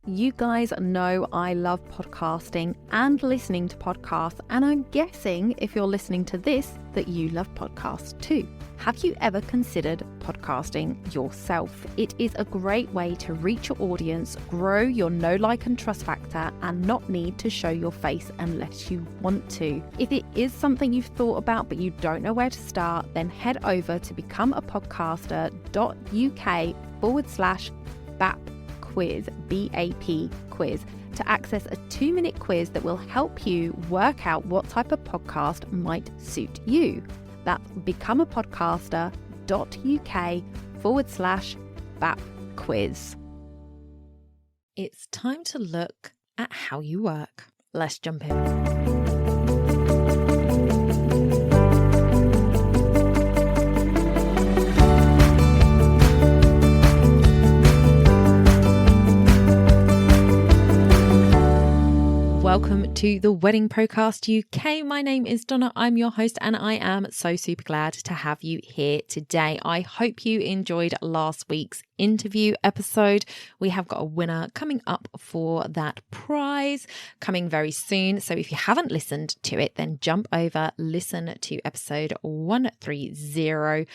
You guys know I love podcasting and listening to podcasts, and I'm guessing if you're listening to this that you love podcasts too. Have you ever considered podcasting yourself? It is a great way to reach your audience, grow your know, like and trust factor, and not need to show your face unless you want to. If it is something you've thought about but you don't know where to start, then head over to becomeapodcaster.uk/BAP quiz, BAP quiz, to access a 2-minute quiz that will help you work out what type of podcast might suit you. That's becomeapodcaster.uk/BAP quiz. It's time to look at how you work. Let's jump in. Welcome to the Wedding Procast UK. My name is Donna. I'm your host and I am so super glad to have you here today. I hope you enjoyed last week's interview episode. We have got a winner coming up for that prize coming very soon. So if you haven't listened to it, then jump over, listen to episode 130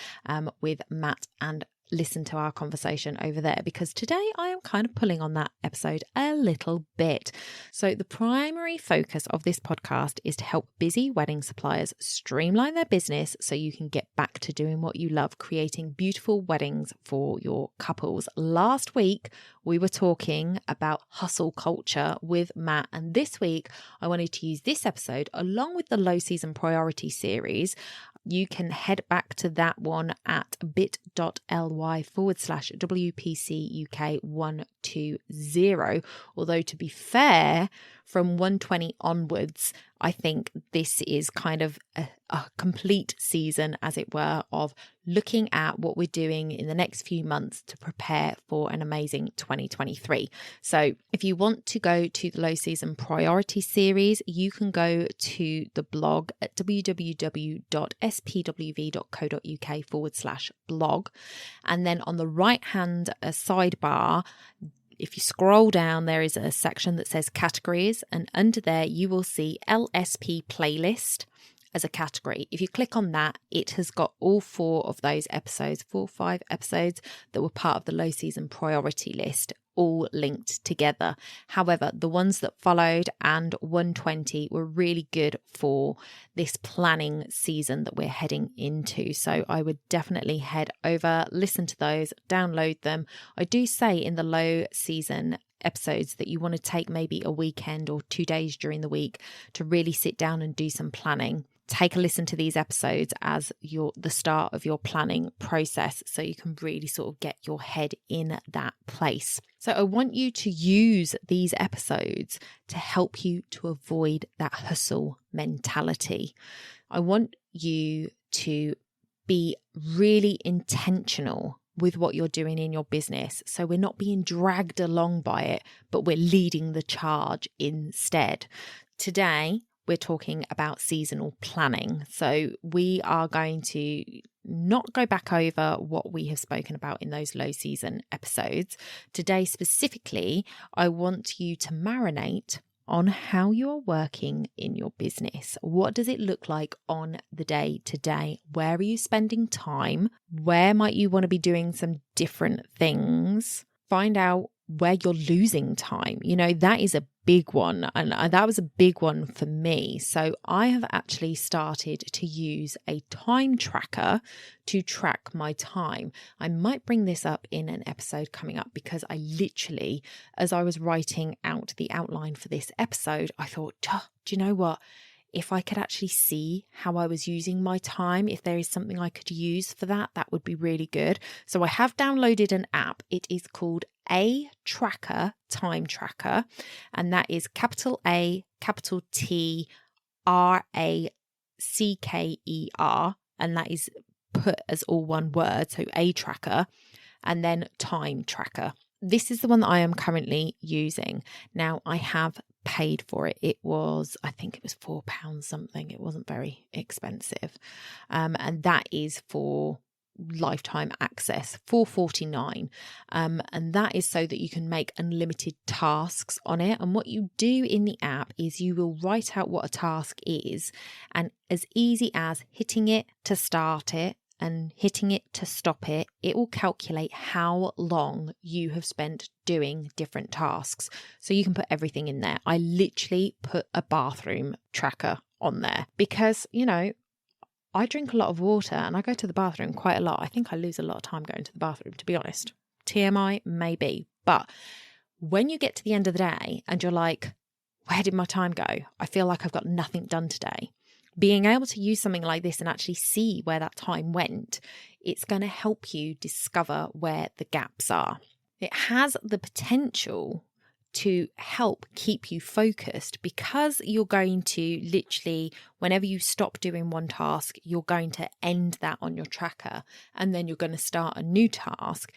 with Matt and listen to our conversation over there, because today I am kind of pulling on that episode a little bit. So the primary focus of this podcast is to help busy wedding suppliers streamline their business so you can get back to doing what you love, creating beautiful weddings for your couples. Last week, we were talking about hustle culture with Matt, and this week I wanted to use this episode along with the low season priority series. You can head back to that one at bit.ly/WPC UK 120. Although to be fair, from 120 onwards, I think this is kind of a complete season, as it were, of looking at what we're doing in the next few months to prepare for an amazing 2023. So if you want to go to the low season priority series, you can go to the blog at www.spwv.co.uk/blog. And then on the right hand sidebar, if you scroll down, there is a section that says categories, and under there you will see LSP playlist as a category. If you click on that, it has got all 4 of those episodes, 4 or 5 episodes that were part of the low season priority list, all linked together. However, the ones that followed and 120 were really good for this planning season that we're heading into. So I would definitely head over, listen to those, download them. I do say in the low season episodes that you want to take maybe a weekend or 2 days during the week to really sit down and do some planning. Take a listen to these episodes as the start of your planning process, so you can really sort of get your head in that place. So I want you to use these episodes to help you to avoid that hustle mentality. I want you to be really intentional with what you're doing in your business. So we're not being dragged along by it, but we're leading the charge instead. Today, we're talking about seasonal planning. So we are going to not go back over what we have spoken about in those low season episodes. Today specifically, I want you to marinate on how you are working in your business. What does it look like on the day to day? Where are you spending time? Where might you want to be doing some different things? Find out where you're losing time. You know, that is a big one. And that was a big one for me. So I have actually started to use a time tracker to track my time. I might bring this up in an episode coming up, because I literally, as I was writing out the outline for this episode, I thought, do you know what? If I could actually see how I was using my time, if there is something I could use for that, that would be really good. So I have downloaded an app. It is called A Tracker Time Tracker, and that is capital A, capital T, RACKER, and that is put as all one word. So A Tracker, and then Time Tracker. This is the one that I am currently using. Now, I have paid for it. I think it was £4 something. It wasn't very expensive. And that is for lifetime access, $4.49, and that is so that you can make unlimited tasks on it. And what you do in the app is you will write out what a task is, and as easy as hitting it to start it and hitting it to stop it, it will calculate how long you have spent doing different tasks. So you can put everything in there. I literally put a bathroom tracker on there because, I drink a lot of water and I go to the bathroom quite a lot. I think I lose a lot of time going to the bathroom, to be honest. TMI, maybe. But when you get to the end of the day and you're like, where did my time go? I feel like I've got nothing done today. Being able to use something like this and actually see where that time went, it's going to help you discover where the gaps are. It has the potential to help keep you focused because you're going to literally, whenever you stop doing one task, you're going to end that on your tracker and then you're going to start a new task.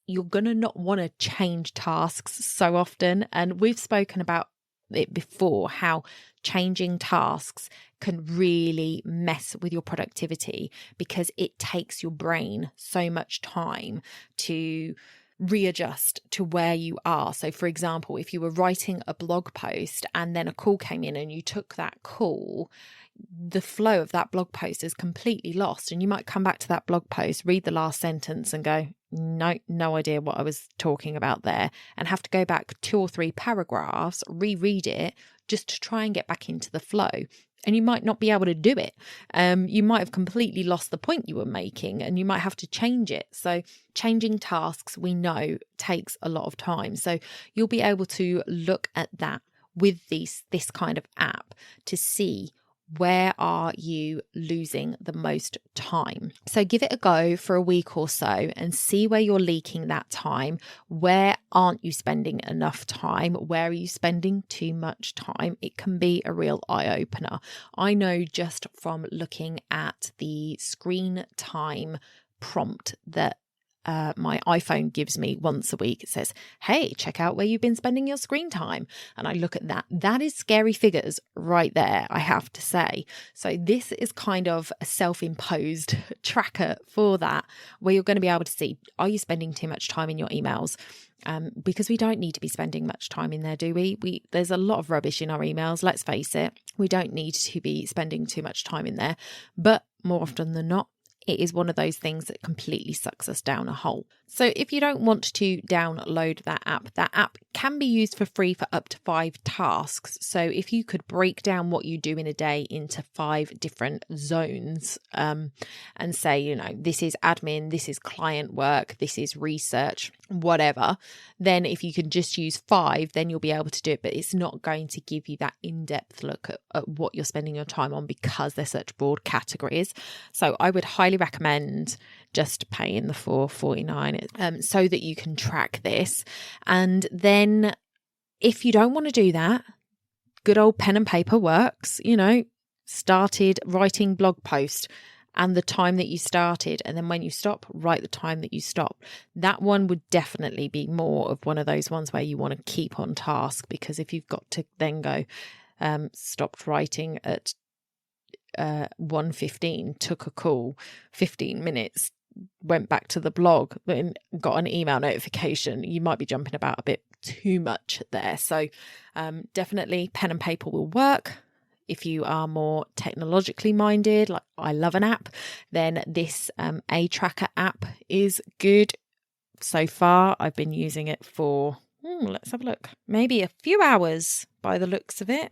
You're going to not want to change tasks so often. And we've spoken about it before, how changing tasks can really mess with your productivity because it takes your brain so much time to readjust to where you are. So for example, if you were writing a blog post and then a call came in and you took that call, the flow of that blog post is completely lost, and you might come back to that blog post, read the last sentence and go, no idea what I was talking about there, and have to go back 2 or 3 paragraphs, reread it just to try and get back into the flow. And you might not be able to do it. You might have completely lost the point you were making and you might have to change it. So changing tasks, we know, takes a lot of time. So you'll be able to look at that with this kind of app to see where are you losing the most time. So give it a go for a week or so and see where you're leaking that time. Where aren't you spending enough time? Where are you spending too much time? It can be a real eye-opener. I know just from looking at the screen time prompt that my iPhone gives me once a week. It says, hey, check out where you've been spending your screen time. And I look at that. That is scary figures right there, I have to say. So this is kind of a self-imposed tracker for that, where you're going to be able to see, are you spending too much time in your emails? Because we don't need to be spending much time in there, do we? There's a lot of rubbish in our emails, let's face it. We don't need to be spending too much time in there. But more often than not, it is one of those things that completely sucks us down a hole. So if you don't want to download that app can be used for free for up to 5 tasks. So if you could break down what you do in a day into 5 different zones, and say, this is admin, this is client work, this is research, whatever, then if you can just use 5, then you'll be able to do it. But it's not going to give you that in-depth look at what you're spending your time on because they're such broad categories. So I would highly recommend just paying the $4.49 so that you can track this. And then if you don't want to do that, good old pen and paper works. Started writing blog post and the time that you started, and then when you stop, write the time that you stop. That one would definitely be more of one of those ones where you want to keep on task, because if you've got to then go stopped writing at 1:15, took a call, 15 minutes, went back to the blog and got an email notification, you might be jumping about a bit too much there. So definitely pen and paper will work. If you are more technologically minded, like I love an app, then this A Tracker app is good. So far, I've been using it for, let's have a look, maybe a few hours by the looks of it.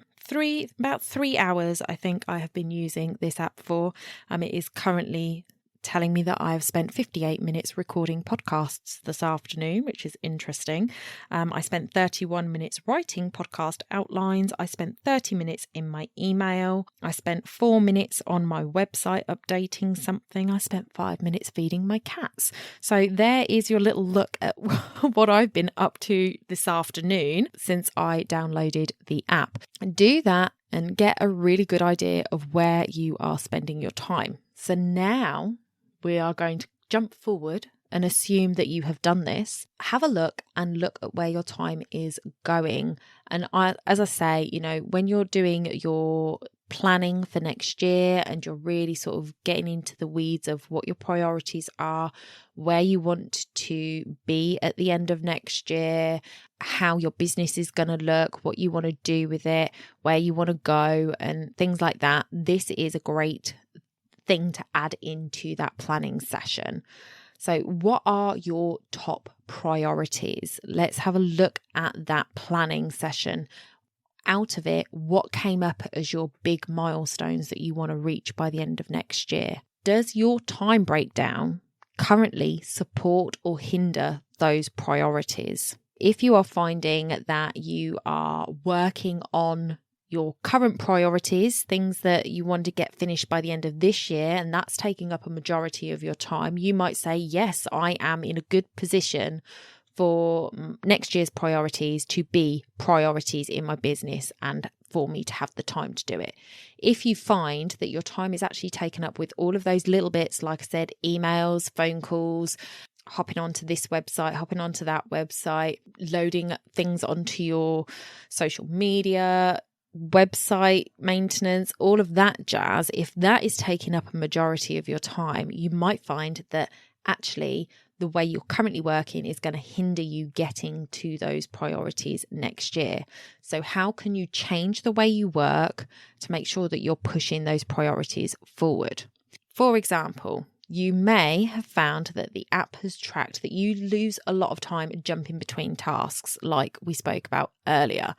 About 3 hours, I think I have been using this app for. It is currently telling me that I have spent 58 minutes recording podcasts this afternoon, which is interesting. I spent 31 minutes writing podcast outlines. I spent 30 minutes in my email. I spent 4 minutes on my website updating something. I spent 5 minutes feeding my cats. So there is your little look at what I've been up to this afternoon since I downloaded the app. Do that and get a really good idea of where you are spending your time. So now we are going to jump forward and assume that you have done this. Have a look and look at where your time is going. And as I say, when you're doing your planning for next year and you're really sort of getting into the weeds of what your priorities are, where you want to be at the end of next year, how your business is going to look, what you want to do with it, where you want to go, and things like that, this is a great thing to add into that planning session. So what are your top priorities? Let's have a look at that planning session. Out of it, what came up as your big milestones that you want to reach by the end of next year? Does your time breakdown currently support or hinder those priorities? If you are finding that you are working on your current priorities, things that you want to get finished by the end of this year, and that's taking up a majority of your time, you might say, yes, I am in a good position for next year's priorities to be priorities in my business and for me to have the time to do it. If you find that your time is actually taken up with all of those little bits, like I said, emails, phone calls, hopping onto this website, hopping onto that website, loading things onto your social media, website maintenance, all of that jazz, if that is taking up a majority of your time, you might find that actually the way you're currently working is going to hinder you getting to those priorities next year. So how can you change the way you work to make sure that you're pushing those priorities forward? For example, you may have found that the app has tracked that you lose a lot of time jumping between tasks, like we spoke about earlier.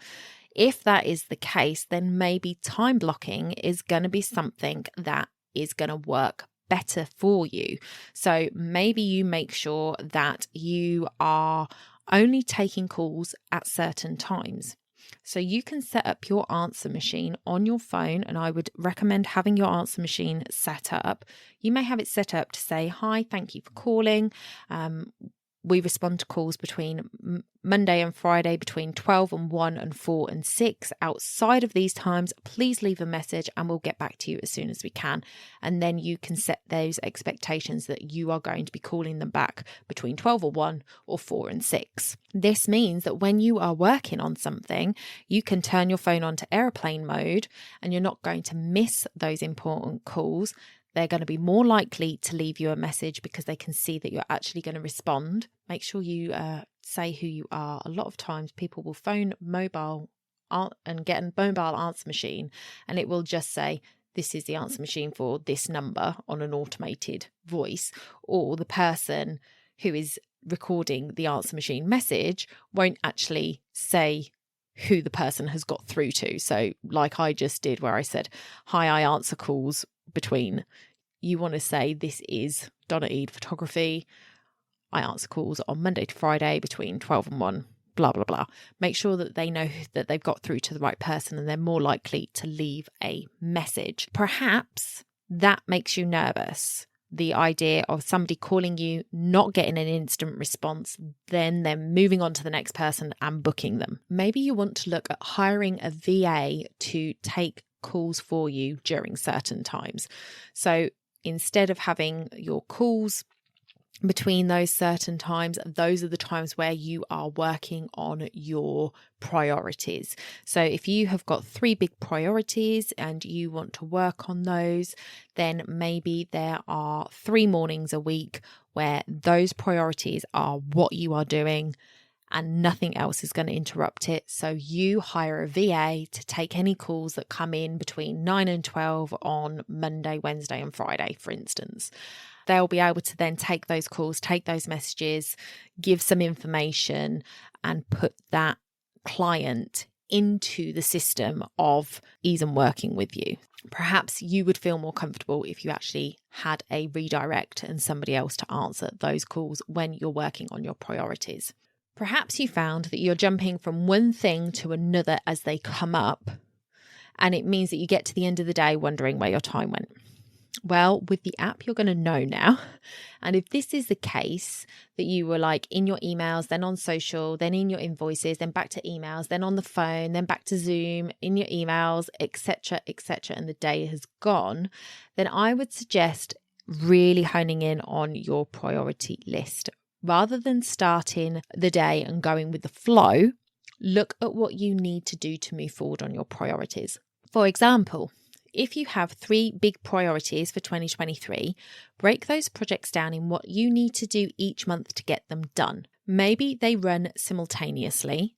If that is the case, then maybe time blocking is going to be something that is going to work better for you. So maybe you make sure that you are only taking calls at certain times. So you can set up your answer machine on your phone, and I would recommend having your answer machine set up. You may have it set up to say, hi, thank you for calling. We respond to calls between Monday and Friday between 12 and 1 and 4 and 6. Outside of these times, please leave a message and we'll get back to you as soon as we can. And then you can set those expectations that you are going to be calling them back between 12 or 1 or 4 and 6. This means that when you are working on something, you can turn your phone on to airplane mode and you're not going to miss those important calls. They're going to be more likely to leave you a message because they can see that you're actually going to respond. Make sure you say who you are. A lot of times people will phone mobile and get a mobile answer machine and it will just say, this is the answer machine for this number on an automated voice, or the person who is recording the answer machine message won't actually say who the person has got through to. So like I just did where I said, hi, I answer calls between, you want to say this is Donna Eade Photography. I answer calls on Monday to Friday between 12 and 1, blah, blah, blah. Make sure that they know that they've got through to the right person and they're more likely to leave a message. Perhaps that makes you nervous. The idea of somebody calling you, not getting an instant response, then they're moving on to the next person and booking them. Maybe you want to look at hiring a VA to take calls for you during certain times. So instead of having your calls between those certain times, those are the times where you are working on your priorities. So if you have got 3 big priorities and you want to work on those, then maybe there are 3 mornings a week where those priorities are what you are doing and nothing else is going to interrupt it. So you hire a VA to take any calls that come in between 9 and 12 on Monday, Wednesday and Friday, for instance. They'll be able to then take those calls, take those messages, give some information and put that client into the system of ease and working with you. Perhaps you would feel more comfortable if you actually had a redirect and somebody else to answer those calls when you're working on your priorities. Perhaps you found that you're jumping from one thing to another as they come up, and it means that you get to the end of the day wondering where your time went. Well, with the app, you're going to know now. And if this is the case, that you were like in your emails, then on social, then in your invoices, then back to emails, then on the phone, then back to Zoom, in your emails, etc., and the day has gone, then I would suggest really honing in on your priority list. Rather than starting the day and going with the flow, look at what you need to do to move forward on your priorities. For example, if you have 3 big priorities for 2023, break those projects down in what you need to do each month to get them done. Maybe they run simultaneously.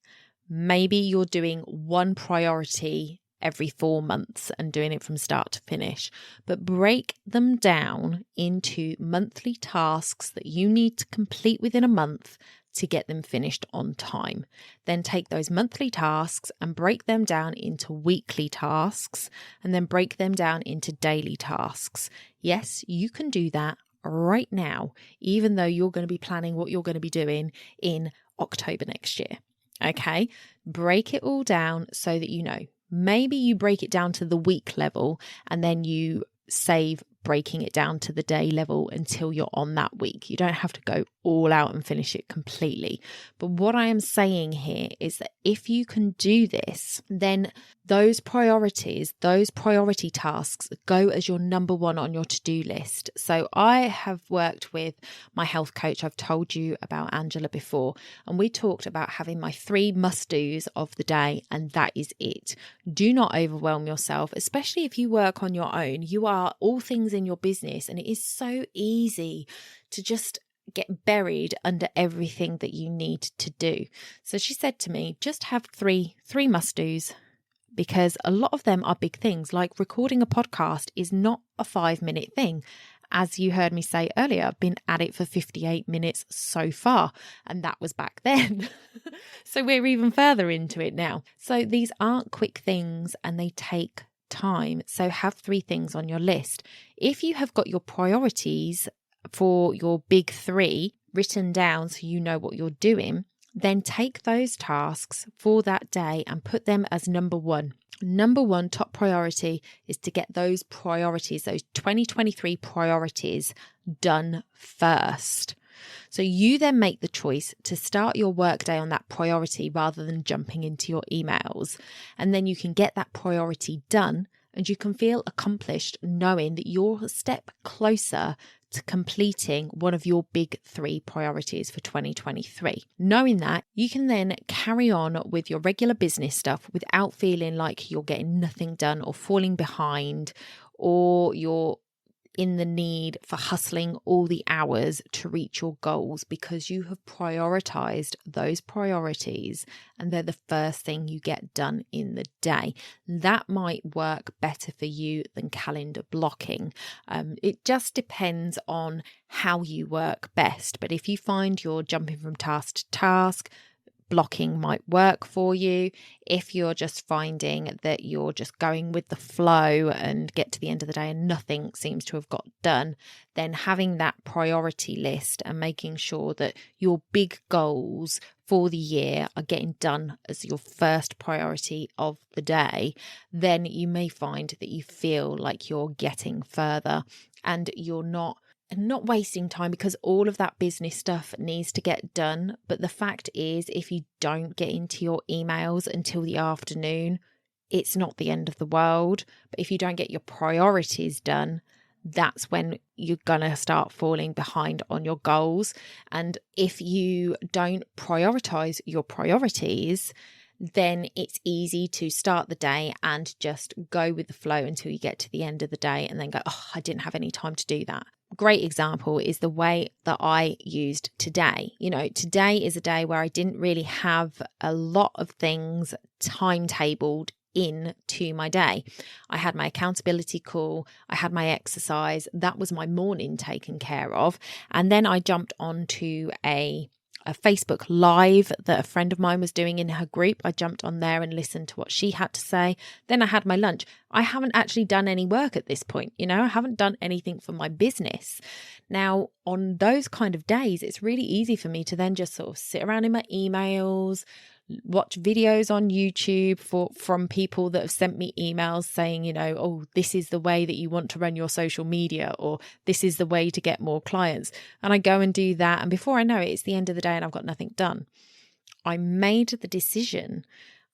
Maybe you're doing one priority every 4 months and doing it from start to finish, but break them down into monthly tasks that you need to complete within a month to get them finished on time. Then take those monthly tasks and break them down into weekly tasks, and then break them down into daily tasks. Yes, you can do that right now, even though you're going to be planning what you're going to be doing in October next year. Okay, break it all down so that you know. Maybe you break it down to the week level and then you save breaking it down to the day level until you're on that week. You don't have to go all out and finish it completely. But what I am saying here is that if you can do this, then those priority tasks go as your number one on your to-do list. So I have worked with my health coach. I've told you about Angela before, and we talked about having my 3 must-dos of the day, and that is it. Do not overwhelm yourself, especially if you work on your own. You are all things in your business, and it is so easy to just get buried under everything that you need to do. So she said to me, just have three must-dos, because a lot of them are big things. Like recording a podcast is not a 5-minute thing. As you heard me say earlier, I've been at it for 58 minutes so far, and that was back then. So we're even further into it now. So these aren't quick things and they take time. So have 3 things on your list. If you have got your priorities for your big 3 written down so you know what you're doing, then take those tasks for that day and put them as number 1. Number 1 top priority is to get those priorities, those 2023 priorities done first. So you then make the choice to start your workday on that priority rather than jumping into your emails. And then you can get that priority done and you can feel accomplished knowing that you're a step closer to completing one of your big 3 priorities for 2023. Knowing that, you can then carry on with your regular business stuff without feeling like you're getting nothing done or falling behind, or you're in the need for hustling all the hours to reach your goals, because you have prioritized those priorities and they're the first thing you get done in the day. That might work better for you than calendar blocking. It just depends on how you work best. But if you find you're jumping from task to task, blocking might work for you. If you're just finding that you're just going with the flow and get to the end of the day and nothing seems to have got done, then having that priority list and making sure that your big goals for the year are getting done as your first priority of the day, then you may find that you feel like you're getting further and you're not wasting time, because all of that business stuff needs to get done. But the fact is, if you don't get into your emails until the afternoon, it's not the end of the world. But if you don't get your priorities done, that's when you're going to start falling behind on your goals. And if you don't prioritize your priorities, then it's easy to start the day and just go with the flow until you get to the end of the day and then go, oh, I didn't have any time to do that. Great example is the way that I used today. Today is a day where I didn't really have a lot of things timetabled into my day. I had my accountability call, I had my exercise, that was my morning taken care of. And then I jumped onto a Facebook Live that a friend of mine was doing in her group. I jumped on there and listened to what she had to say. Then I had my lunch. I haven't actually done any work at this point. I haven't done anything for my business. Now, on those kind of days, it's really easy for me to then just sort of sit around in my emails, watch videos on YouTube from people that have sent me emails saying, oh, this is the way that you want to run your social media, or this is the way to get more clients. And I go and do that. And before I know it, it's the end of the day and I've got nothing done. I made the decision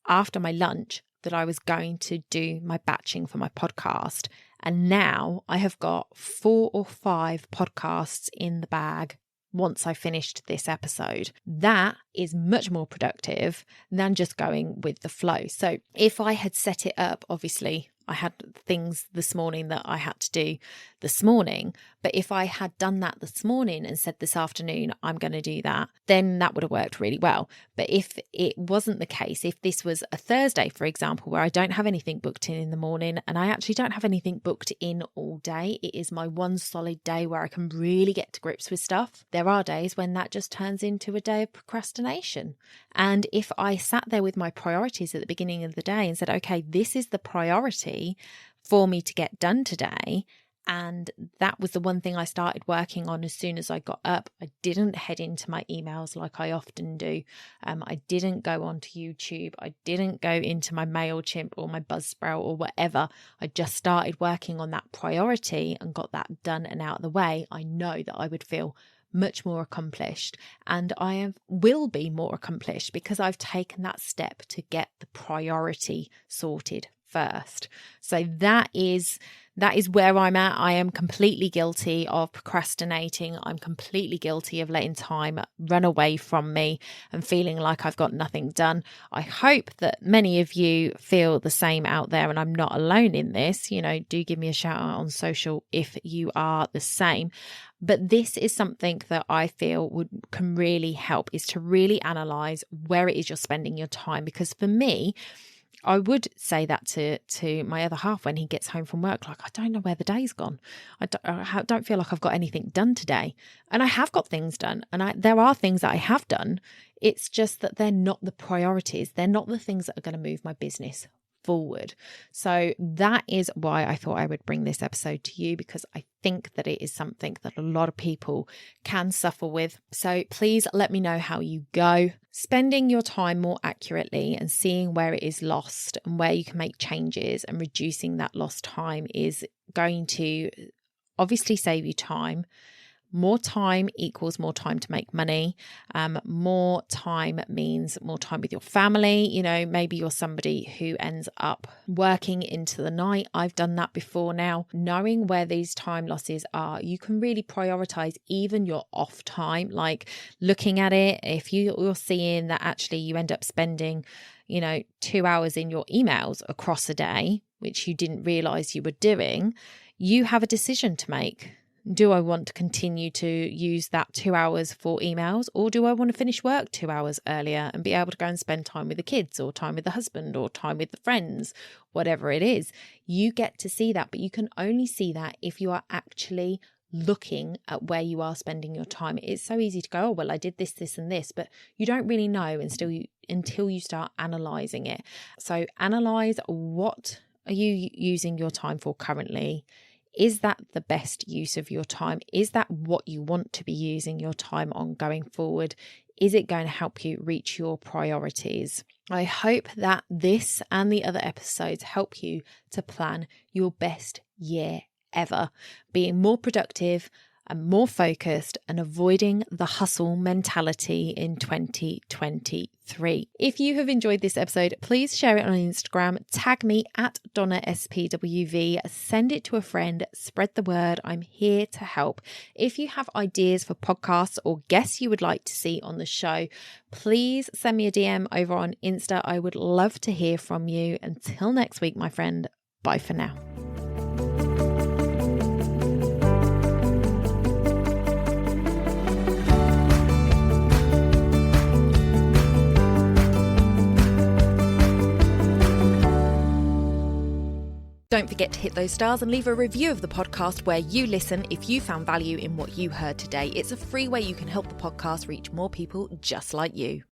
after my lunch that I was going to do my batching for my podcast. And now I have got 4 or 5 podcasts in the bag once I finished this episode. That is much more productive than just going with the flow. So if I had set it up, obviously, I had things this morning that I had to do this morning. But if I had done that this morning and said this afternoon, I'm going to do that, then that would have worked really well. But if it wasn't the case, if this was a Thursday, for example, where I don't have anything booked in the morning, and I actually don't have anything booked in all day, it is my one solid day where I can really get to grips with stuff. There are days when that just turns into a day of procrastination. And if I sat there with my priorities at the beginning of the day and said, okay, this is the priority for me to get done today, and that was the one thing I started working on as soon as I got up. I didn't head into my emails like I often do. I didn't go onto YouTube. I didn't go into my MailChimp or my Buzzsprout or whatever. I just started working on that priority and got that done and out of the way. I know that I would feel much more accomplished, and will be more accomplished because I've taken that step to get the priority sorted first. So that is where I'm at. I am completely guilty of procrastinating. I'm completely guilty of letting time run away from me and feeling like I've got nothing done. I hope that many of you feel the same out there, and I'm not alone in this. Do give me a shout out on social if you are the same. But this is something that I feel can really help, is to really analyze where it is you're spending your time. Because for me, I would say that to my other half when he gets home from work, like, I don't know where the day's gone. I don't feel like I've got anything done today. And I have got things done. And there are things that I have done. It's just that they're not the priorities. They're not the things that are going to move my business forward. So that is why I thought I would bring this episode to you, because I think that it is something that a lot of people can suffer with. So please let me know how you go. Spending your time more accurately and seeing where it is lost and where you can make changes and reducing that lost time is going to obviously save you time. More time equals more time to make money. More time means more time with your family. Maybe you're somebody who ends up working into the night. I've done that before now. Knowing where these time losses are, you can really prioritize even your off time, like looking at it. If you're seeing that actually you end up spending, 2 hours in your emails across a day, which you didn't realize you were doing, you have a decision to make. Do I want to continue to use that 2 hours for emails, or do I want to finish work 2 hours earlier and be able to go and spend time with the kids or time with the husband or time with the friends, whatever it is? You get to see that, but you can only see that if you are actually looking at where you are spending your time. It's so easy to go, oh, well, I did this, this, and this, but you don't really know until you start analysing it. So analyse, what are you using your time for currently? Is that the best use of your time? Is that what you want to be using your time on going forward? Is it going to help you reach your priorities? I hope that this and the other episodes help you to plan your best year ever, being more productive and more focused and avoiding the hustle mentality in 2023. If you have enjoyed this episode, please share it on Instagram, tag me at DonnaSPWV, send it to a friend, spread the word. I'm here to help. If you have ideas for podcasts or guests you would like to see on the show, please send me a DM over on Insta. I would love to hear from you. Until next week, my friend, bye for now. Don't forget to hit those stars and leave a review of the podcast where you listen if you found value in what you heard today. It's a free way you can help the podcast reach more people just like you.